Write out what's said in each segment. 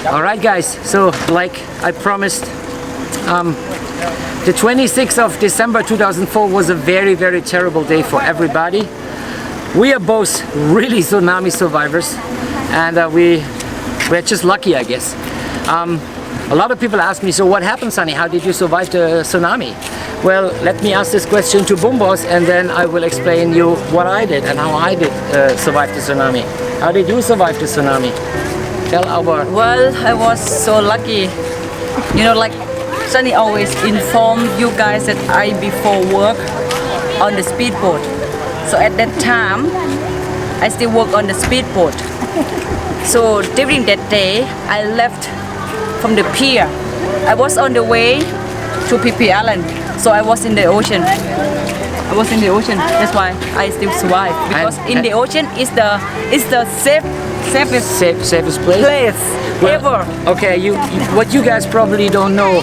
All right, guys. So, like I promised, the 26th of December 2004 was a very, very terrible day for everybody. We are both really tsunami survivors, and we're just lucky, I guess. A lot of people ask me, so what happened, Sunny? How did you survive the tsunami? Well, let me ask this question to Boomboss, and then I will explain you what I did and how I did survive the tsunami. How did you survive the tsunami? Tell our... Well, I was so lucky. You know, like Sunny always informed you guys that I before work on the speedboat. So at that time, I still work on the speedboat. So during that day, I left from the pier. I was on the way to PP Island. So I was in the ocean. That's why I still survive. Because in the ocean is the safest place ever. Okay, what you guys probably don't know.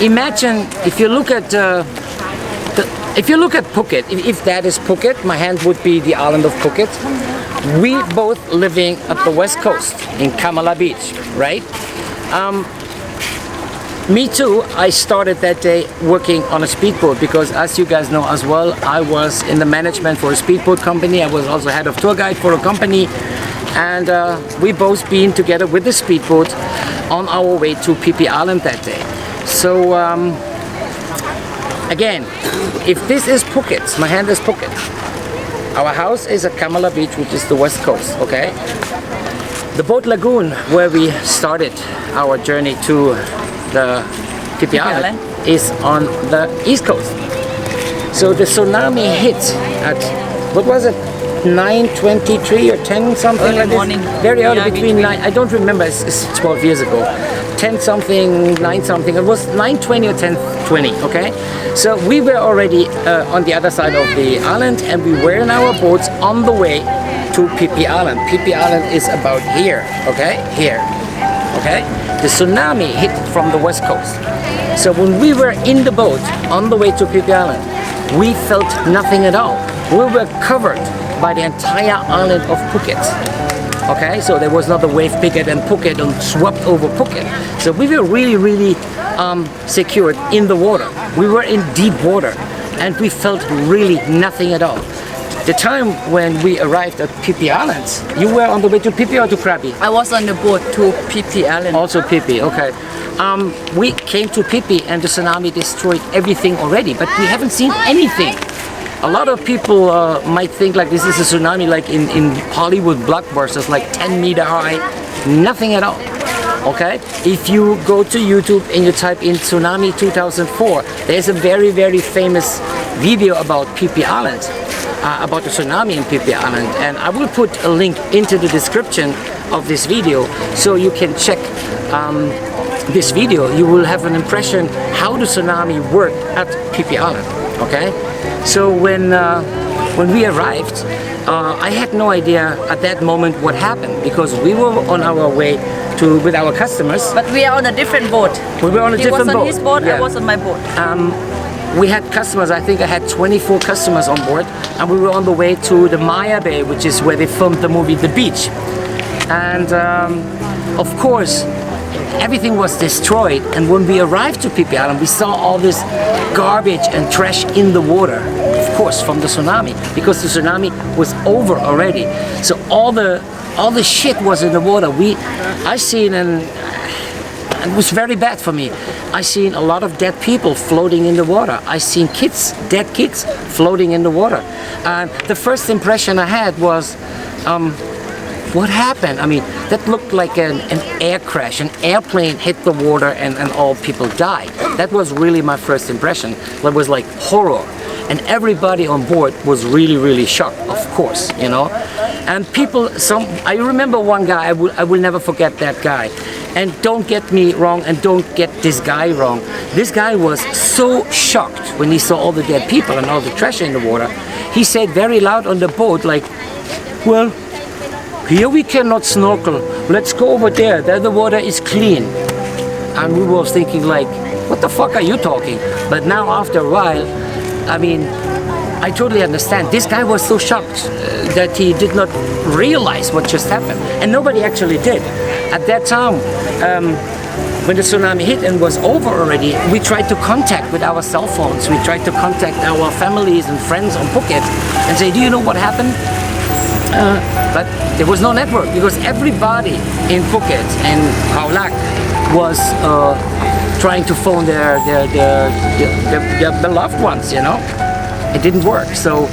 Imagine if you look at Phuket. If that is Phuket, my hand would be the island of Phuket. We both living at the west coast in Kamala Beach, right? Me too, I started that day working on a speedboat because, as you guys know as well, I was in the management for a speedboat company. I was also head of tour guide for a company, and we both been together with the speedboat on our way to PP Island that day. So again, if this is Phuket, my hand is Phuket. Our house is at Kamala Beach, which is the west coast, okay? The boat lagoon where we started our journey to the PP Island is on the east coast. So the tsunami hit at, what was it, 9:23 or 10 something early like this? Morning. Very early, Yeah, between 9, I don't remember, it's 12 years ago. 10 something, 9 something, it was 9:20 or 10:20, okay? So we were already on the other side of the island, and we were in our boats on the way to PP Island. PP Island is about here, okay? Here, okay? The tsunami hit from the west coast. So when we were in the boat on the way to PP Island, we felt nothing at all. We were covered by the entire island of Phuket. Okay, so there was not a wave bigger than Phuket and swept over Phuket. So we were really, really secured in the water. We were in deep water, and we felt really nothing at all. The time when we arrived at PP Island, you were on the way to PP or to Krabi? I was on the boat to PP Island. Also PP, okay. We came to PP and the tsunami destroyed everything already, but we haven't seen anything. A lot of people might think like this is a tsunami like in Hollywood blockbusters, like 10 meter high, nothing at all. Okay, if you go to YouTube and you type in tsunami 2004, there's a very, very famous video about PP Island. About the tsunami in PP Island, and I will put a link into the description of this video so you can check this video. You will have an impression how the tsunami worked at PP Island. Okay, so when we arrived, I had no idea at that moment what happened because we were on our way with our customers. But we are on a different boat. We were on a different boat. He was on his boat, yeah. I was on my boat. We had customers, I think I had 24 customers on board, and we were on the way to the Maya Bay, which is where they filmed the movie The Beach. And of course, everything was destroyed, and when we arrived to PP Island, we saw all this garbage and trash in the water, of course, from the tsunami, because the tsunami was over already. So all the shit was in the water. I seen, and it was very bad for me. I seen a lot of dead people floating in the water. I seen kids, dead kids, floating in the water. The first impression I had was, what happened? I mean, that looked like an air crash. An airplane hit the water and all people died. That was really my first impression. It was like horror. And everybody on board was really, really shocked, of course, you know. And people, I remember one guy, I will never forget that guy. And don't get me wrong, and don't get this guy wrong. This guy was so shocked when he saw all the dead people and all the trash in the water. He said very loud on the boat, like, well, here we cannot snorkel. Let's go over there. There the water is clean. And we were thinking like, what the fuck are you talking? But now after a while, I mean, I totally understand. This guy was so shocked that he did not realize what just happened. And nobody actually did. At that time, when the tsunami hit and was over already, we tried to contact with our cell phones. We tried to contact our families and friends on Phuket and say, do you know what happened? But there was no network because everybody in Phuket and Khao Lak was trying to phone their beloved ones, you know. It didn't work. So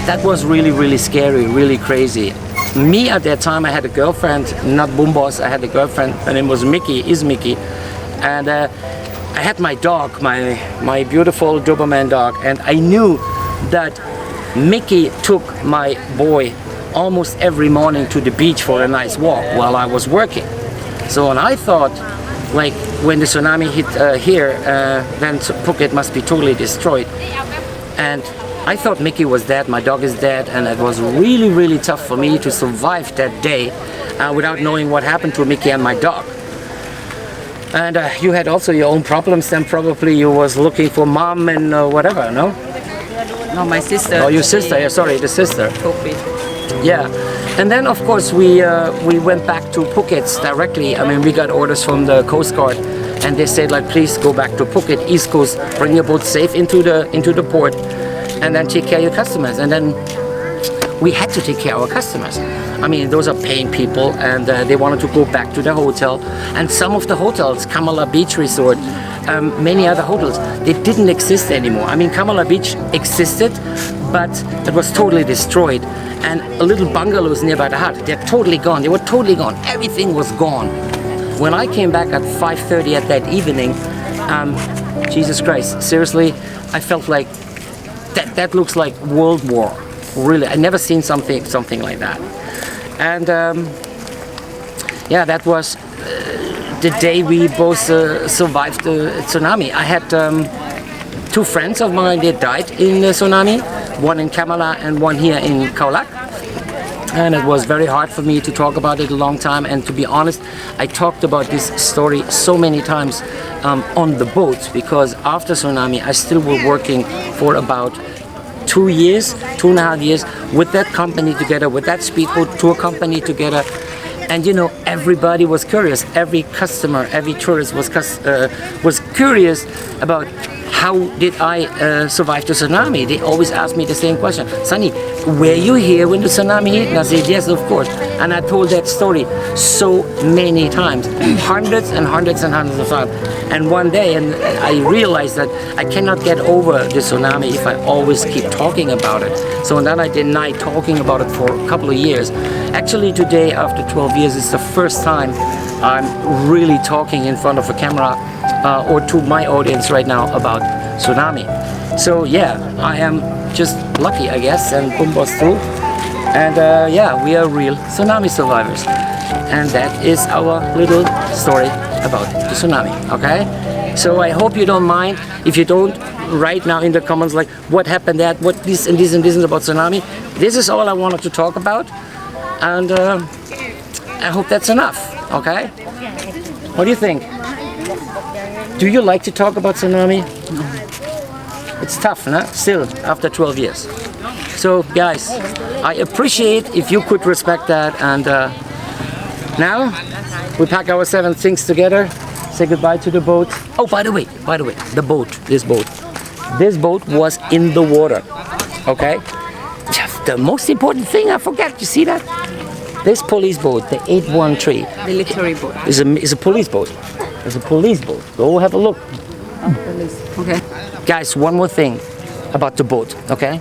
that was really, really scary, really crazy. Me at that time, I had a girlfriend, not Boomboss, I had a girlfriend, her name was Mickey, and I had my dog, my beautiful Doberman dog, and I knew that Mickey took my boy almost every morning to the beach for a nice walk while I was working. So and I thought, like, when the tsunami hit here, then Phuket must be totally destroyed. And I thought Mickey was dead, my dog is dead, and it was really, really tough for me to survive that day without knowing what happened to Mickey and my dog. And you had also your own problems, then probably you was looking for mom and whatever, no? No, my sister. Oh, your sister, yeah, sorry, the sister. Kopi. Yeah, and then of course we went back to Phuket directly. I mean, we got orders from the Coast Guard, and they said like, please go back to Phuket, East Coast, bring your boat safe into the port, and then take care of your customers. And then we had to take care of our customers. I mean, those are paying people, and they wanted to go back to the hotel. And some of the hotels, Kamala Beach Resort, many other hotels, they didn't exist anymore. I mean, Kamala Beach existed, but it was totally destroyed. And a little bungalows nearby the hut, they're totally gone. They were totally gone. Everything was gone. When I came back at 5:30 at that evening, Jesus Christ, seriously, I felt like that looks like World War. Really, I never seen something like that. And yeah, that was the day we both survived the tsunami. I had two friends of mine, they died in the tsunami, one in Kamala and one here in Khao Lak. And it was very hard for me to talk about it a long time, and to be honest, I talked about this story so many times on the boat, because after tsunami I still was working for about 2 years, 2.5 years with that company together, with that speedboat tour company together. And you know, everybody was curious. Every customer, every tourist was curious about how did I survive the tsunami. They always ask me the same question. Sunny, were you here when the tsunami hit? And I said, yes, of course. And I told that story so many times, hundreds and hundreds and hundreds of times. And one day, and I realized that I cannot get over the tsunami if I always keep talking about it. So then I denied talking about it for a couple of years. Actually today, after 12 years, it's the first time I'm really talking in front of a camera or to my audience right now about tsunami. So yeah, I am just lucky, I guess, and Boomboss too. And yeah, we are real tsunami survivors. And that is our little story about the tsunami, okay? So I hope you don't mind. If you don't, write now in the comments like what happened, that, what this and this and this is about tsunami. This is all I wanted to talk about. And I hope that's enough, okay? What do you think? Do you like to talk about tsunami? It's tough, no? Still, after 12 years. So, guys, I appreciate if you could respect that. And now, we pack our 7 things together, say goodbye to the boat. Oh, by the way, the boat, this boat was in the water, okay? The most important thing I forgot, you see that? This police boat, the 813. Military boat. Is a police boat. It's a police boat. Go have a look. Okay. Guys, one more thing about the boat, okay?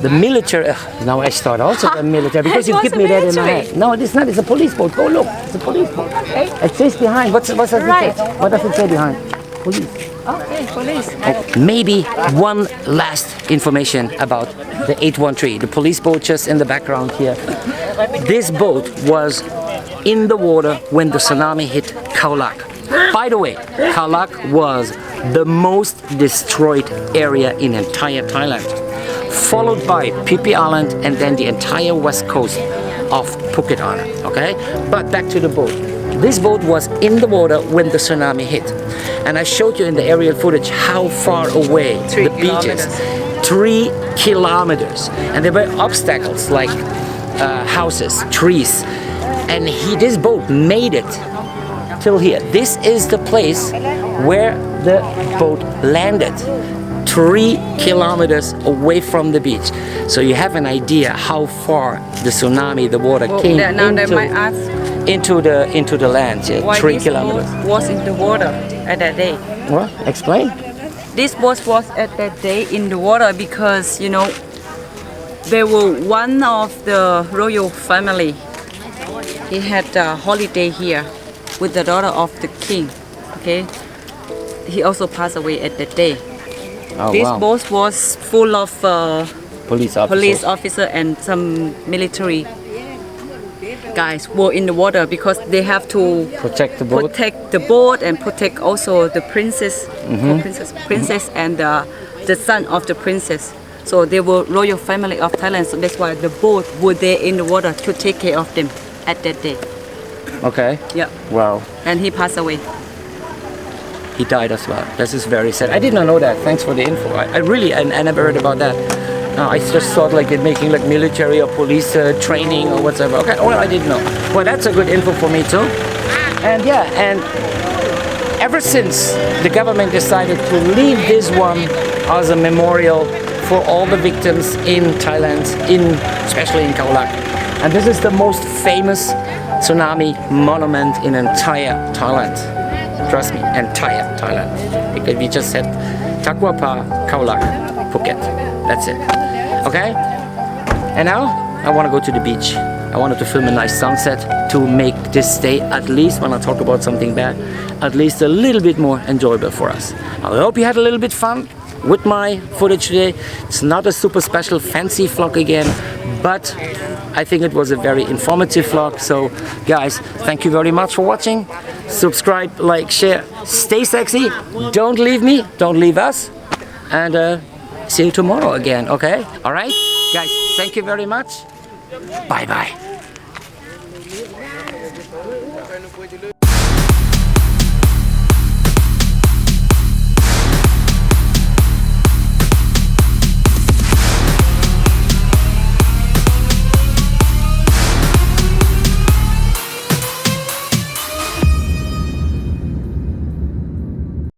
The military, now I start also the military, because you give me that in my head. No, it's not, it's a police boat. Go look, it's a police boat. Okay. It says behind, what does it say? What does it say behind? Police. Okay, police. Oh, maybe one last information about the 813, the police boat just in the background here. This boat was in the water when the tsunami hit Khao Lak. By the way, Khao Lak was the most destroyed area in entire Thailand, followed by Phi Phi Island and then the entire west coast of Phuket Island, okay? But back to the boat. This boat was in the water when the tsunami hit. And I showed you in the aerial footage how far away the beach is. 3 kilometers. And there were obstacles like houses, trees. And this boat made it till here. This is the place where the boat landed. 3 kilometers away from the beach. So you have an idea how far the tsunami, the water came now they might ask into the land. Yeah, why 3 this kilometers. boat was in the water at that day. What? Explain. This boat was at that day in the water because, you know, they were one of the royal family. He had a holiday here with the daughter of the king. Okay, he also passed away at that day. Oh, This wow. boat was full of Police officer and some military guys were in the water because they have to Protect the boat. protect the boat and protect also the princess, princess and the son of the princess. So they were royal family of Thailand. So that's why the boat were there in the water to take care of them at that day. Okay. Yeah, Wow. and he passed away. He died as well. This is very sad. I did not know that. Thanks for the info. I really, I never heard about that. I just thought like they're making like military or police training or whatever. Okay, well, I didn't know. Well, that's a good info for me too. And yeah, and ever since the government decided to leave this one as a memorial for all the victims in Thailand, especially in Khao Lak. And this is the most famous tsunami monument in entire Thailand. Trust me, entire Thailand. Because we just said Tak Wa Pa, Khao Lak, Phuket. That's it. Okay? And now I want to go to the beach. I wanted to film a nice sunset to make this day, at least when I talk about something bad, at least a little bit more enjoyable for us. I hope you had a little bit fun with my footage today. It's not a super special fancy vlog again, but I think it was a very informative vlog. So guys, thank you very much for watching. Subscribe, like, share, stay sexy, don't leave me, don't leave us, and see you tomorrow again, okay? All right, guys, thank you very much. Bye bye.